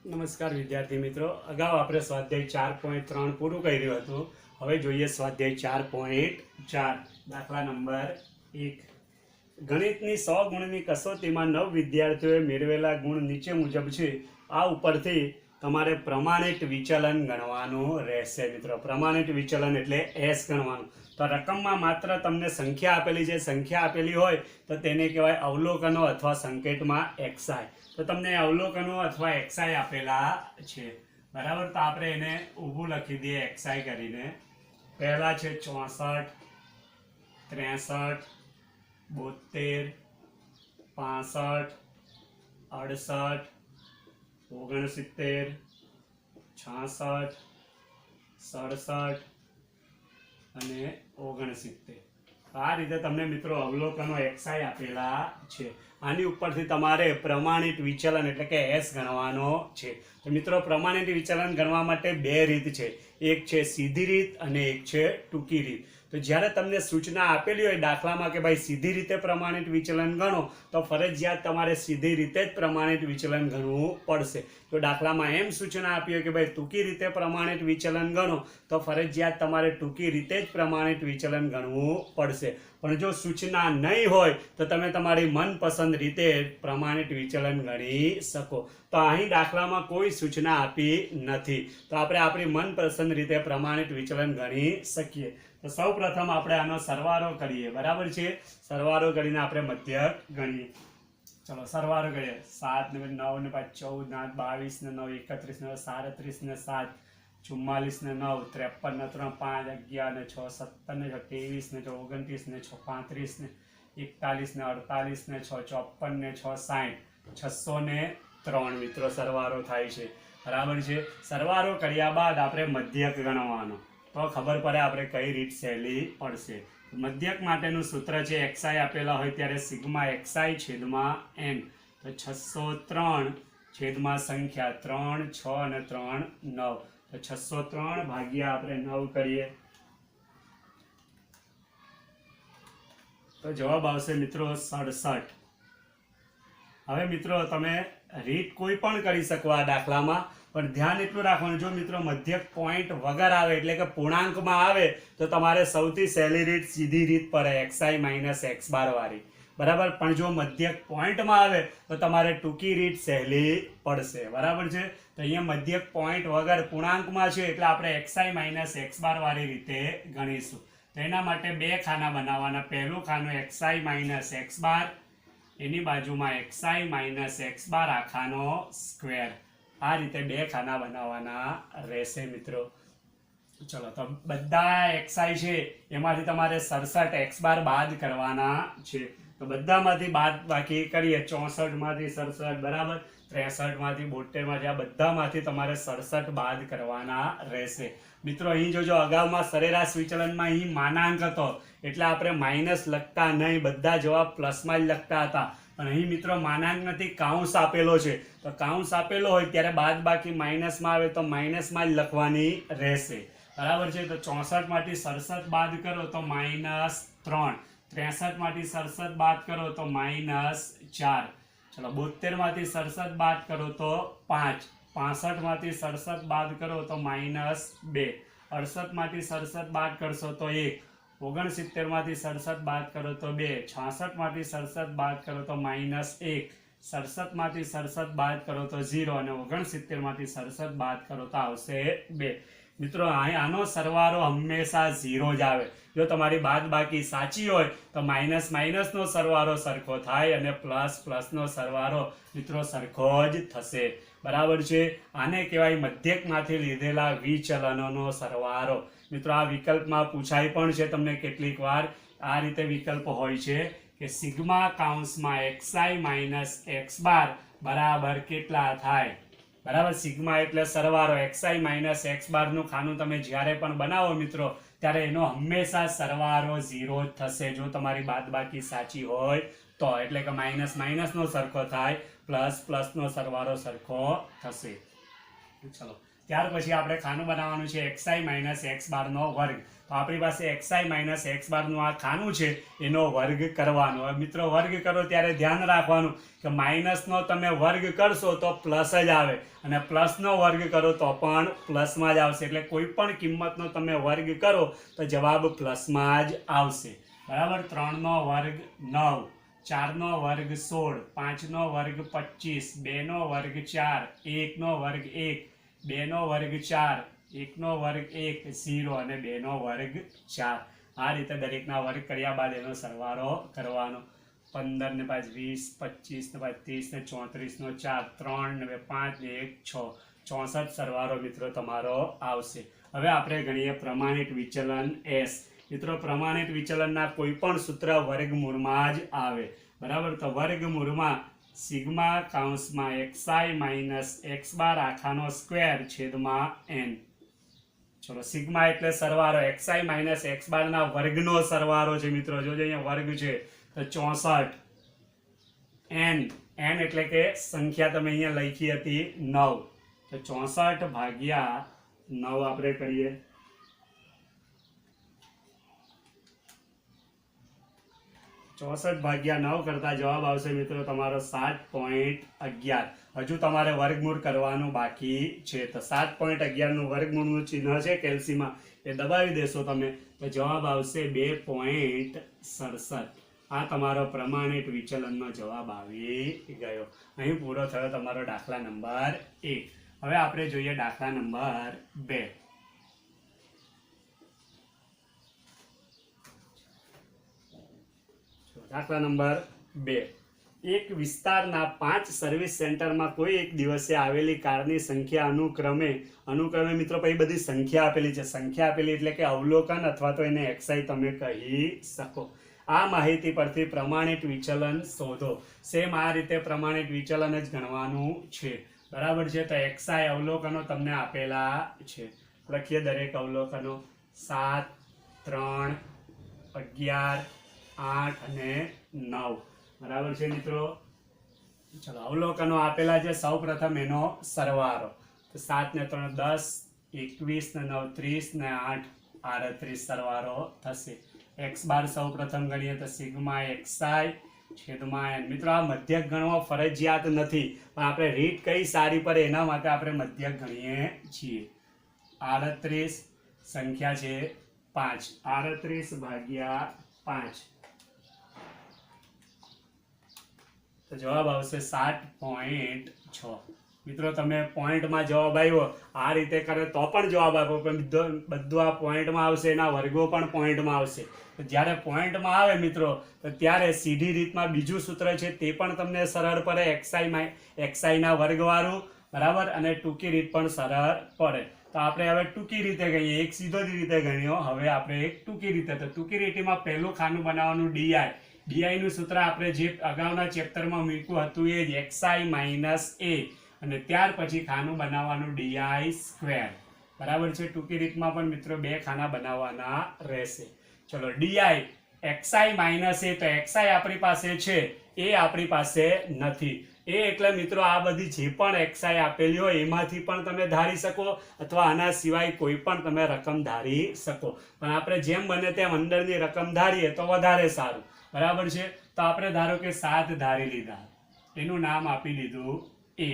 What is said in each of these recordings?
નમસ્કાર વિદ્યાર્થી મિત્રો, અગાઉ આપણે સ્વાધ્યાય 4.3 પૂરું કર્યું હતું. હવે જોઈએ સ્વાધ્યાય 4.4 દાખલા નંબર 1. ગણિતની 100 ગુણની કસોટીમાં 9 વિદ્યાર્થીઓએ મેળવેલા ગુણ નીચે મુજબ છે. આ ઉપરથી તમારે પ્રમાણિત વિચલન ગણવાનું રહેશે મિત્રો. પ્રમાણિત વિચલન એટલે એસ ગણવાનું. તો રકમમાં માત્ર તમને સંખ્યા આપેલી છે, સંખ્યા આપેલી હોય તો તેને કહેવાય અવલોકનો અથવા સંકેતમાં એક્સઆઈ. તો તમને અવલોકનો અથવા એક્સઆઈ આપેલા છે, બરાબર. તો આપણે એને ઊભું લખી દઈએ એક્સઆઈ કરીને. પહેલા છે 64, 63, 72, 65, 68, 69, 66, 67 અને 69. આ રીતે તમને મિત્રો અવલોકનો એક્સઆઈ આપેલા છે. આની ઉપરથી તમારે પ્રમાણિત વિચલન એટલે કે એસ ગણવાનો છે. તો મિત્રો પ્રમાણિત વિચલન ગણવા માટે બે રીત છે. એક છે સીધી રીત અને એક છે ટૂંકી રીત. તો જ્યારે તમને સૂચના આપેલી હોય દાખલામાં કે ભાઈ સીધી રીતે પ્રમાણિત વિચલન ગણો, તો ફરજિયાત તમારે સીધી રીતે જ પ્રમાણિત વિચલન ગણવું પડશે. જો દાખલામાં એમ સૂચના આપી હોય કે ભાઈ ટૂંકી રીતે પ્રમાણિત વિચલન ગણો, તો ફરજિયાત તમારે ટૂંકી રીતે જ પ્રમાણિત વિચલન ગણવું પડશે. પણ જો સૂચના નહીં હોય તો તમે તમારી મનપસંદ રીતે પ્રમાણિત વિચલન ગણી શકો. તો અહીં દાખલામાં કોઈ સૂચના આપી નથી, તો આપણે આપણી મનપસંદ રીતે પ્રમાણિત વિચલન ગણી શકીએ. તો સૌ પ્રથમ આપણે આનો સરવાળો કરીએ, બરાબર છે. સરવાળો કરીને આપણે મધ્યક ગણીએ. ચલો સરવાળો કરીએ. 7 ને 9 ને 5 14 22 ને 9 31 ને 37 ને 7 44 ને 9 53 ને 3 5 11 ને 6 17 ને 6 23 ને 6 29 ને 6 35 ને 41 ને 48 ને 6 54 ને 6 60 603 મિત્રો સરવાળો થાય છે, બરાબર છે. સરવાળો કર્યા બાદ આપણે મધ્યક ગણવાનો, તો ખબર પડે આપણે કઈ રીત સહેલી પડશે. મધ્યક માટેનું સૂત્ર છે એક્સઆઈ આપેલા હોય ત્યારે સિગ્મા એક્સઆઈ છેદમાં એન. તો 603 છેદમાં સંખ્યા 3 6 અને 3 9. તો 603 ભાગ્યા આપણે 9 કરીએ તો જવાબ આવશે મિત્રો 67. હવે મિત્રો તમે રીત કોઈ પણ કરી શકો આ દાખલામાં, પણ ધ્યાન એટલું રાખવાનું, જો મિત્રો મધ્યક પોઈન્ટ વગર આવે એટલે કે પૂર્ણાંકમાં આવે તો તમારે સૌથી સહેલી રીત સીધી રીત પડે એક્સઆઈ માઇનસ એક્સ બાર વાળી, બરાબર. પણ જો મધ્યક પોઈન્ટમાં આવે તો તમારે ટૂંકી રીત સહેલી પડશે, બરાબર છે. તો અહીંયા મધ્યક પોઈન્ટ વગર પૂર્ણાંકમાં છે એટલે આપણે એક્સઆઈ માઇનસ એક્સ બાર વાળી રીતે ગણીશું. તો એના માટે બે ખાના બનાવવાના. પહેલું ખાનું એક્સઆઈ માઇનસ એક્સ બાર, એની બાજુમાં XI minus x bar આખાનો square. આ રીતે બે ખાના બનાવવાના રહેશે મિત્રો. ચલો તો બધા એક્સઆઈ છે એમાંથી તમારે 67 એક્સ બાર બાદ કરવાના છે. તો બધામાંથી બાદ બાકી કરીએ. 64 માંથી 67, બરાબર. 63 માંથી 72 માંથી, આ બધામાંથી તમારે 67 બાદ કરવાના રહેશે મિત્રો. અહીં જોજો અગાઉમાં સરેરાશ વિચલનમાં અહીં માનાંક હતો એટલે આપણે માઇનસ લખતા નહીં, બધા જવાબ પ્લસમાં જ લખતા હતા. પણ અહીં મિત્રો માનાંક નથી, કાઉન્સ આપેલો છે. તો કાઉન્સ આપેલો હોય ત્યારે બાદ બાકી માઇનસમાં આવે તો માઇનસમાં જ લખવાની રહેશે, બરાબર છે. તો 64 માંથી 67 બાદ કરો તો -3. 63 માંથી 67 બાદ કરો તો -4. ચલો 72 માંથી 67 બાદ કરો તો 5. 65 માંથી 67 બાદ કરો તો -2. 68 માંથી 67 બાદ કરશો તો 1. 69 માંથી 67 બાદ કરો તો 2. 66 માંથી 67 બાદ કરો તો -1. 67 માંથી 67 બાદ કરો તો 0 અને 69 માંથી 67 બાદ કરો તો આવશે 2. મિત્રો આનો સરવાળો હંમેશા 0 જ આવે. જો તમારી બાદ બાકી સાચી હોય તો માઇનસ માઇનસનો સરવાળો સરખો થાય અને પ્લસ પ્લસનો સરવાળો મિત્રો સરખો જ થશે, બરાબર છે. આને કહેવાય મધ્યકમાંથી લીધેલા વિચલનોનો સરવાળો. મિત્રો આ વિકલ્પમાં પૂછાય પણ છે તમને કેટલીક વાર. આ રીતે વિકલ્પ હોય છે કે sigma કાઉન્સમાં XI minus x bar બરાબર કેટલા થાય, બરાબર. સિગ્મા એટલે સરવાળો. એક્સઆઈ માઇનસ એક્સ બારનું ખાનું તમે જ્યારે પણ બનાવો મિત્રો ત્યારે એનો હંમેશા સરવાળો 0 જ થશે જો તમારી બાદબાકી સાચી હોય તો. એટલે કે માઇનસ માઇનસનો સરખો થાય, પ્લસ પ્લસનો સરવાળો સરખો થશે. ચલો ત્યાર પછી આપણે ખાનું બનાવવાનું છે xi માઇનસ x બારનો વર્ગ. તો આપણી પાસે xi માઇનસ x બારનું આ ખાનું છે એનો વર્ગ કરવાનો. હવે મિત્રો વર્ગ કરો ત્યારે ધ્યાન રાખવાનું કે માઇનસનો તમે વર્ગ કરશો તો પ્લસ જ આવે અને પ્લસનો વર્ગ કરો તો પણ પ્લસમાં જ આવશે. એટલે કોઈ પણ કિંમતનો તમે વર્ગ કરો તો જવાબ પ્લસમાં જ આવશે. બરાબર. 3નો વર્ગ 9, 4નો વર્ગ 16, 5નો વર્ગ 25, 2નો વર્ગ 4, 1નો વર્ગ 1, 2નો વર્ગ 4, 1નો વર્ગ 1, 0 અને 2નો વર્ગ 4. આ રીતે દરેકના વર્ગ કર્યા બાદ એનો સરવાળો કરવાનો. 15 ને 5 20, 25 ને 5 30 ને 34 નો 4, 3 ને 5 ને 1 6, 64 સરવાળો મિત્રો તમારો આવશે. હવે આપણે ગણીએ પ્રમાણિત વિચલન S. મિત્રો પ્રમાણિત વિચલનના કોઈ પણ સૂત્ર વર્ગમૂળમાં જ આવે. બરાબર. તો વર્ગમૂળમાં સિગ્મા કૌંસમાં xi માઇનસ x બાર આખાનો સ્ક્વેર છેદમાં n. ચલો સિગ્મા એટલે સરવાળો. xi માઇનસ x બારના વર્ગનો સરવાળો છે મિત્રો. જોજો અહીંયા વર્ગ છે તો 64. n એટલે કે સંખ્યા તમે અહીંયા લખી હતી 9. તો 64 ભાગ્યા 9 આપણે કરીએ. 64 ભાગ્યા 9 કરતા જવાબ આવશે મિત્રો તમારો 7.11. હજુ તમારે વર્ગમૂળ કરવાનું બાકી છે. તો 7.11 નું વર્ગમૂળનું ચિહ્ન છે કેલ્સીમાં એ દબાવી દેશો તમે તો જવાબ આવશે 2.67. આ તમારો પ્રમાણિત વિચલનનો જવાબ આવી ગયો. અહીં પૂરો થયો તમારો દાખલા નંબર 1. હવે આપણે જોઈએ દાખલા નંબર 2. દાખલા નંબર 2. એક વિસ્તારના 5 સર્વિસ સેન્ટરમાં કોઈ એક દિવસે આવેલી કારની સંખ્યા અનુક્રમે મિત્રો પછી બધી સંખ્યા આપેલી છે. સંખ્યા આપેલી એટલે કે અવલોકન અથવા તો એને xi તમે કહી શકો. આ માહિતી પરથી પ્રમાણિત વિચલન શોધો. સેમ આ રીતે પ્રમાણિત વિચલન જ ગણવાનું છે. બરાબર છે. તો xi અવલોકનો તમને આપેલા છે. લખીએ દરેક અવલોકનો. 7, 3, 11, 8 અને 9. બરાબર છે મિત્રો. ચલો અવલોકનો આપેલા છે. સૌ પ્રથમ એનો સરવાળો. તો 7 ને 3 10, 21 ને 9 30 ને 8 38 સરવાળો થશે. x બાર સૌ પ્રથમ ગણીએ તો સિગ્મા xi છેદમાં n. મિત્રો આ મધ્યક ગણવો ફરજિયાત નથી પણ આપણે રીત કઈ સારી પડે એના માટે આપણે મધ્યક ગણીએ છીએ. 38 સંખ્યા છે 5. 38 ભાગ્યા 5 તો જવાબ આવશે 7.6. મિત્રો તમે પોઈન્ટમાં જવાબ આવ્યો આ રીતે કરે તો પણ જવાબ આપો પણ બધું આ પોઈન્ટમાં આવશે. એના વર્ગો પણ પોઈન્ટમાં આવશે. તો જ્યારે પોઈન્ટમાં આવે મિત્રો તો ત્યારે સીધી રીતમાં બીજું સૂત્ર છે તે પણ તમને સરળ પડે. xi ના વર્ગવાળું. બરાબર. અને ટૂંકી રીત પણ સરળ પડે. તો આપણે હવે ટૂંકી રીતે ગણીએ. એક સીધો જ રીતે ગણ્યો. હવે આપણે એક ટૂંકી રીતે. તો ટૂંકી રીતમાં પહેલું ખાનું બનાવવાનું di. di નું સૂત્ર આપણે જે અગાઉના ચેપ્ટરમાં મૂક્યું હતું એ જ xi માઇનસ a અને ત્યાર પછી ખાનું બનાવવાનું di સ્ક્વેર. બરાબર છે. ટૂંકી રીતમાં પણ મિત્રો 2 ખાના બનાવવાના રહેશે. ચલો di xi માઇનસ a. તો xi આપણી પાસે છે એ આપણી પાસે નથી. એ એટલે મિત્રો આ બધી જે પણ xi આપેલી હોય એમાંથી પણ તમે ધારી શકો અથવા આના સિવાય કોઈ પણ તમે રકમ ધારી શકો. પણ આપણે જેમ બને તેમ અંદરની રકમ ધારીએ તો વધારે સારું. બરાબર છે. તો આપણે ધારો કે 7 ધારી લીધા. એનું નામ આપી દીધું a.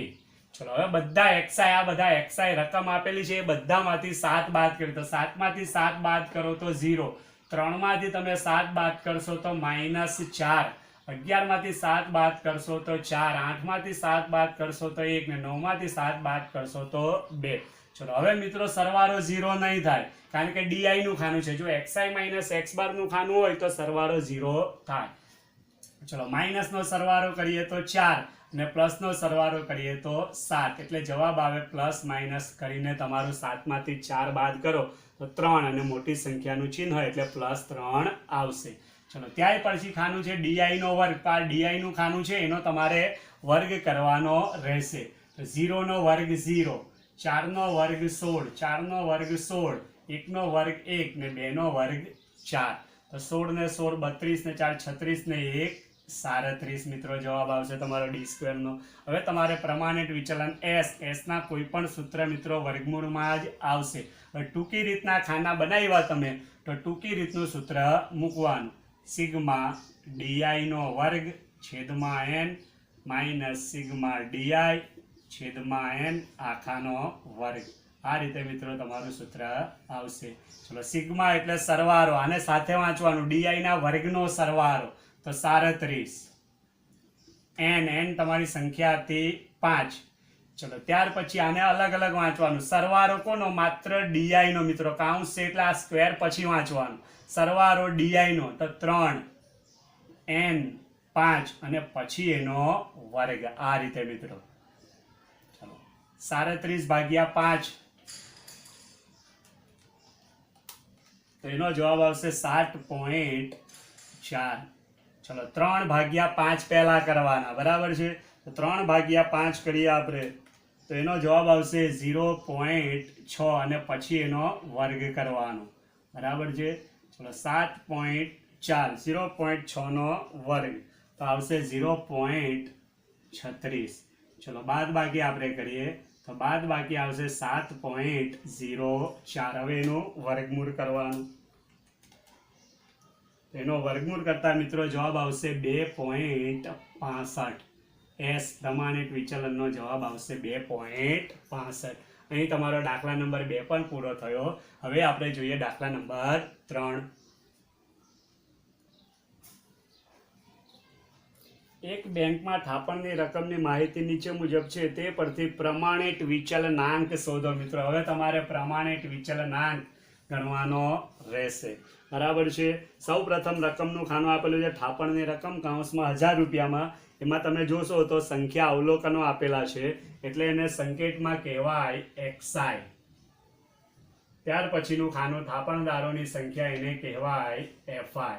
ચલો હવે બધા xi આ બધા xi રકમ આપેલી છે એ બધામાંથી 7 બાદ કરી. તો 7 માંથી 7 બાદ કરો તો 0. 3 માંથી તમે 7 બાદ કરશો તો -4. 11 માંથી 7 બાદ કરશો તો 4. 8 માંથી 7 બાદ કરશો તો 1 ને 9 માંથી 7 બાદ કરશો તો 2. ચલો હવે મિત્રો સરવાળો 0 નહીં થાય કારણ કે di નું ખાનું છે. જો xi માઇનસ x બાર નું ખાનું હોય તો સરવાળો 0 થાય. ચલો માઇનસ નો સરવાળો કરીએ તો 4 અને પ્લસ નો સરવાળો કરીએ તો 7. એટલે જવાબ આવે પ્લસ માઇનસ કરીને તમારું 7 માંથી 4 બાદ કરો તો 3 અને મોટી સંખ્યાનું ચિહ્ન હોય એટલે +3 આવશે. ચલો ત્યાર પછી ખાનું છે di નો વર્ગ. આ di નું ખાનું છે એનો તમારે વર્ગ કરવાનો રહેશે. તો 0 નો વર્ગ 0, 4 નો વર્ગ 16, 4 નો વર્ગ 16, 1 નો વર્ગ 1 ને 2 નો વર્ગ 4. તો 16 ને 16 32 ને 4 36 ને 1 37 મિત્રો જવાબ આવશે તમારો ડી સ્ક્વેરનો. હવે તમારે પ્રમાણિત વિચલન એસ ના કોઈ પણ સૂત્ર મિત્રો વર્ગમૂળમાં જ આવશે. હવે ટૂંકી રીતના ખાના બનાવ્યા તમે તો ટૂંકી રીતનું સૂત્ર મૂકવાનું, સિગ્મા ડીઆઈ નો વર્ગ છેદમાં એન માઇનસ સિગ્મા ડીઆઈ છેદમાં એન આખાનો વર્ગ. આ રીતે મિત્રો તમારું સૂત્ર આવશે. ચલો સિગ્મા એટલે સરવાળો, આને સાથે વાંચવાનું, ડીઆઈ ના વર્ગનો સરવાળો તો 37, એન તમારી સંખ્યા હતી 5. ચલો ત્યાર પછી આને અલગ અલગ વાંચવાનું, સરવાળો કોનો? માત્ર ડીઆઈ નો મિત્રો, કાઉન્સ છે એટલે આ સ્ક્વેર પછી વાંચવાનું, સરવાળો ડીઆઈ નો તો 3 n 5 અને પછી એનો વર્ગ. આ રીતે મિત્રો. ચલો 37 ભાગ્યા 5 તો એનો જવાબ આવશે 7.4. ચલો 3 ભાગ્યા 5 પહેલા કરવાના, બરાબર છે? તો 3 ભાગ્યા 5 કરીએ આપણે તો એનો જવાબ આવશે 0.6 અને પછી એનો વર્ગ કરવાનો, બરાબર છે? ચલો 7.4 0.6 નો વર્ગ તો આવશે 0.36. ચલો બાદ બાકી આપણે કરીએ તો બાદ બાકી આવશે 7.04. હવે એનું વર્ગમૂળ કરવાનું, એનો વર્ગમૂળ કરતા મિત્રો જવાબ આવશે 2.65. એસ પ્રમાણિત વિચલનનો જવાબ આવશે 2.65. અહીં તમારો દાખલા નંબર 2 પણ પૂરો થયો. હવે આપણે જોઈએ દાખલા નંબર 3. એક બેંકમાં થાપણની રકમની માહિતી નીચે મુજબ છે, તે પરથી પ્રમાણિત વિચલનાંક શોધો. મિત્રો હવે તમારે પ્રમાણિત વિચલનાંક ગણવાનો રહેશે, બરાબર છે? સૌ પ્રથમ રકમનું ખાનું આપેલું છે, થાપણની રકમ કાઉન્સમાં 1000 રૂપિયામાં. એમાં તમે જોશો તો સંખ્યા અવલોકનો આપેલા છે એટલે એને સંકેતમાં કહેવાય XI. ત્યાર પછીનું ખાનું થાપણદારોની સંખ્યા, એને કહેવાય FI,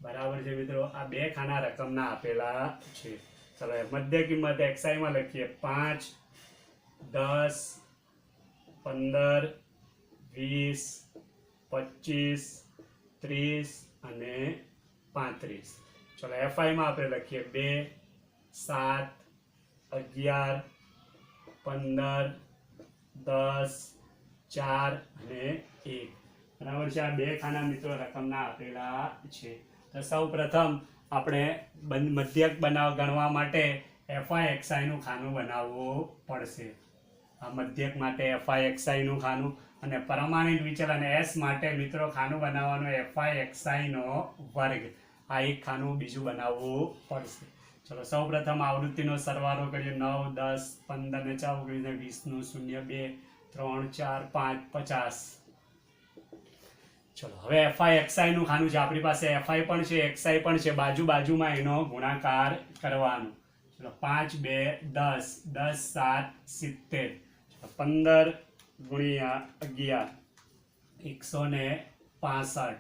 બરાબર છે મિત્રો? આ બે ખાના રકમના આપેલા છે. ચલો મધ્ય કિંમત XI માં લખીએ 5, 10, 15, 20, 25, 30 અને 35. ચલો FI માં આપણે લખીએ 2, 7, 11, 15, 10, 4 અને 1, બરાબર છે? આ બે ખાના મિત્રો રકમના આપેલા છે. તો સૌ પ્રથમ આપણે મધ્યક ગણવા માટે FI નું ખાનું બનાવવું પડશે. આ મધ્યક માટે FI નું ખાનું અને પ્રમાણિત વિચલન S માટે મિત્રો ખાનું બનાવવાનું FI નો વર્ગ. આ એક ખાનું બીજું બનાવવું પડશે. ચલો સૌ પ્રથમ આવૃત્તિનો સરવાળો કરીએ. 9, 10, 15 ને 24 ને 20 નું 0, 2, 3, 4, 5, 50. ચલો હવે FI નું ખાનું છે આપણી પાસે, FI પણ છે XI પણ છે, બાજુમાં એનો ગુણાકાર કરવાનો. ચલો 5, 2, 10, 10, 7, 70. 15 ગુણ્યા 11 165.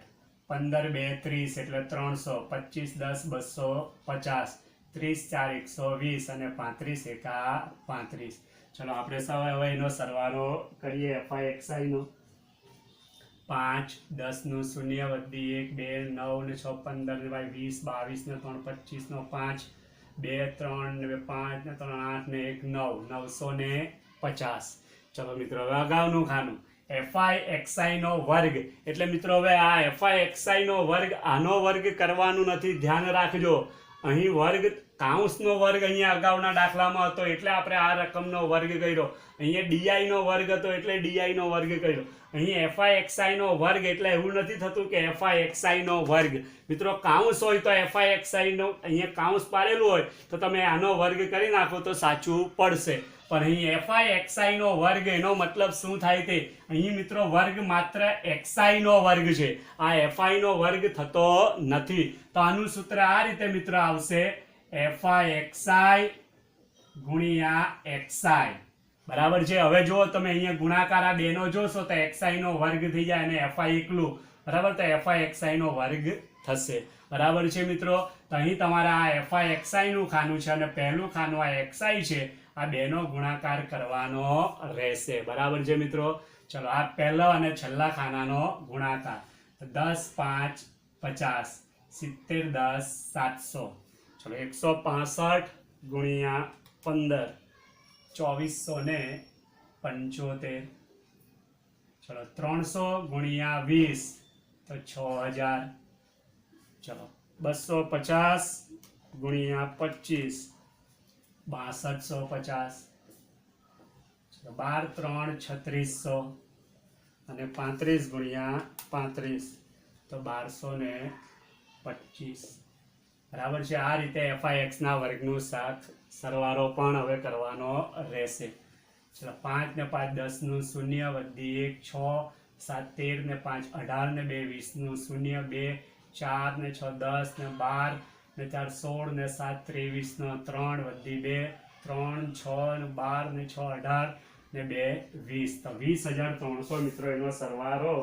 15, 2, 30 એટલે 300. 25, 10, 250. 30, 4, 120 અને 35, 1, 35. ચલો આપણે હવે એનો સરવાળો કરીએ FI નો. 5, 10 નું 0 વધી 1, 2, 9 ને 6, 15 ને 20, 22 ને 3, 25 નો 5, 2, 3 ને 5 ને 3, 8 ને 1, 9, 950. ચલો મિત્રો હવે અગાઉનું ખાનું FI નો વર્ગ એટલે મિત્રો હવે આ FI નો વર્ગ આનો વર્ગ કરવાનું નથી, ધ્યાન રાખજો. અહીં વર્ગ કાઉન્સનો વર્ગ અહીંયા અગાઉના દાખલામાં હતો એટલે આપણે આ રકમનો વર્ગ કર્યો. અહીંયા DI નો વર્ગ હતો એટલે DI નો વર્ગ કર્યો. અહીં FI નો વર્ગ એટલે એવું નથી થતું કે FI નો વર્ગ. મિત્રો કાઉન્સ હોય તો FI નો અહીંયા કાઉન્સ પાડેલું હોય તો તમે આનો વર્ગ કરી નાખો તો સાચું પડશે. પણ અહીં FI નો વર્ગ એનો મતલબ શું થાય તે અહીં મિત્રો વર્ગ માત્ર XI નો વર્ગ છે, આ FI નો વર્ગ થતો નથી. તો આનું સૂત્ર આ રીતે મિત્રો આવશે FI ગુણ્યા XI, બરાબર છે? હવે જો તમે અહીંયા ગુણાકાર આ બેનો જોશો તો XI નો વર્ગ થઈ જાય અને FI એકલું, બરાબર? તો FI નો વર્ગ થશે, બરાબર છે મિત્રો? તો અહીં તમારા આ FI નું ખાનું છે અને પહેલું ખાનું આ XI છે, આ બેનો ગુણાકાર કરવાનો રહેશે, બરાબર છે મિત્રો? ચલો આ પહેલા અને છેલ્લા ખાનાનો ગુણાકાર 10, 5, 50, 70, 10, 700. ચલો 165 ગુણ્યા 15 2475. ચલો 300 ગુણ્યા 20 તો 6000. ચલો 250 ગુણ્યા 25 6250. ચલો 12 3 3600 અને 35 ગુણ્યા 35 તો 1225. બરાબર છે. આ રીતે FIX ના વર્ગનું સરવાળો પણ હવે કરવાનો રહેશે. ચલો 5 ને 5 10 નું શૂન્ય, વધી 1 6, 7 13 ને 5 18 ને 2 20 નું શૂન્ય, 2 4 ને 6 10 ને 12 ને 4 16 ને 7 23 નો 3, વધી 2 3 6 ને 12 ને 6 18 ને 2 20 તો 20,300 મિત્રો એનો સરવાળો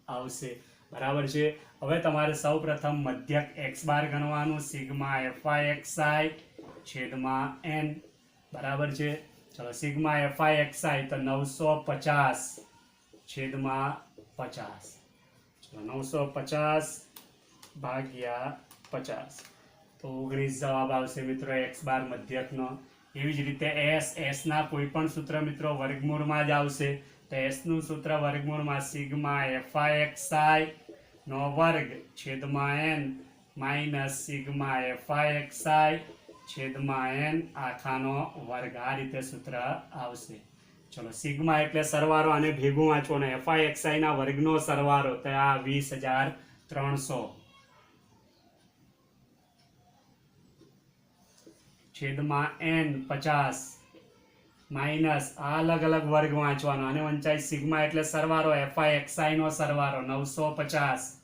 આવશે. બરાબર છે. હવે તમારે સૌ પ્રથમ મધ્યક x બાર ગણવાનું, સિગ્મા FIXI છેદમાં n. બરાબર છે. ચલો સિગ્મા FIXI તો 950 છેદમાં 50. ચલો 950 ભાગ્યા 50 તો 19 જવાબ આવશે મિત્રો x બાર મધ્યકનો. એવી જ રીતે s ના કોઈ પણ સૂત્ર મિત્રો વર્ગમૂળમાં જ આવશે. તો s નું સૂત્ર વર્ગમૂળમાં સિગ્મા FIXI નો વર્ગ છેદમાં n માઇનસ સિગ્મા FIXI છેદમાં n આખાનો વર્ગ. આ રીતે સૂત્ર આવશે. ચલો સિગ્મા એટલે સરવાળો, આને ભેગું વાંચો ને FIXI ના વર્ગનો સરવાળો તો આ 20,300 છેદમાં n 50 માઇનસ આ અલગ અલગ વર્ગ વાંચવાનો, અને વંચાય સિગ્મા એટલે સરવાળો, FIXI નો સરવાળો 950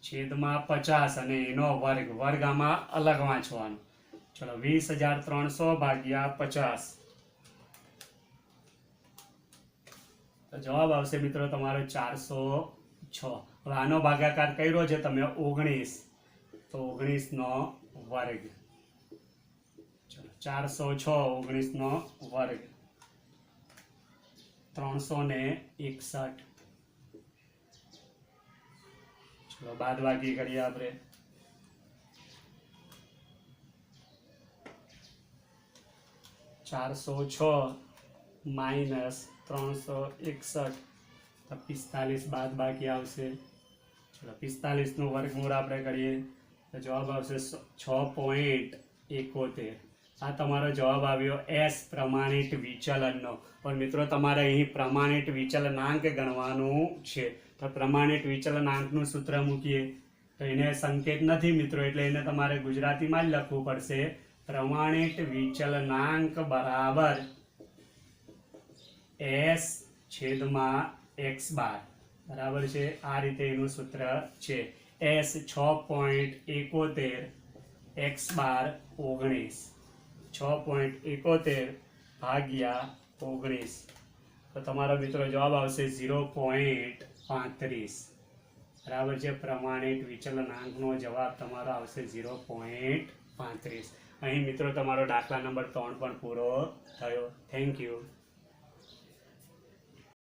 છેદમાં 50 અને એનો વર્ગ, વર્ગ આમાં અલગ વાંચવાનો. ચલો 20,300 ભાગ્યા 50 તો જવાબ આવશે મિત્રો તમારો 406. હવે આનો ભાગાકાર કર્યો છે તમે 19 તો 19 નો વર્ગ. 406 19 નો વર્ગ 361. ચલો બાદ બાકી કરીએ આપણે. 406 માઇનસ 361 તો 45 બાદ બાકી આવશે. ચલો 45 નું વર્ગમૂળ આપણે કરીએ તો જવાબ આવશે 6.71. આ તમારો જવાબ આવ્યો S પ્રમાણિત વિચલનનો. પણ મિત્રો તમારે અહીં પ્રમાણિત વિચલનાંક ગણવાનું છે. તો પ્રમાણિત વિચલનાંકનું સૂત્ર મૂકીએ તો એને સંકેત નથી મિત્રો, એટલે એને તમારે ગુજરાતીમાં જ લખવું પડશે. પ્રમાણિત વિચલનાંક બરાબર S છેદમાં x બાર. બરાબર છે. આ રીતે એનું સૂત્ર છે. S 6.71 x બાર 19 6.71 ભાગ્યા 19 તો તમારો મિત્રો જવાબ આવશે 0.35. બરાબર છે. પ્રમાણિત વિચલનાંકનો જવાબ તમારો આવશે 0.35. અહીં મિત્રો તમારો દાખલા નંબર 3 પણ પૂરો થયો. Thank you.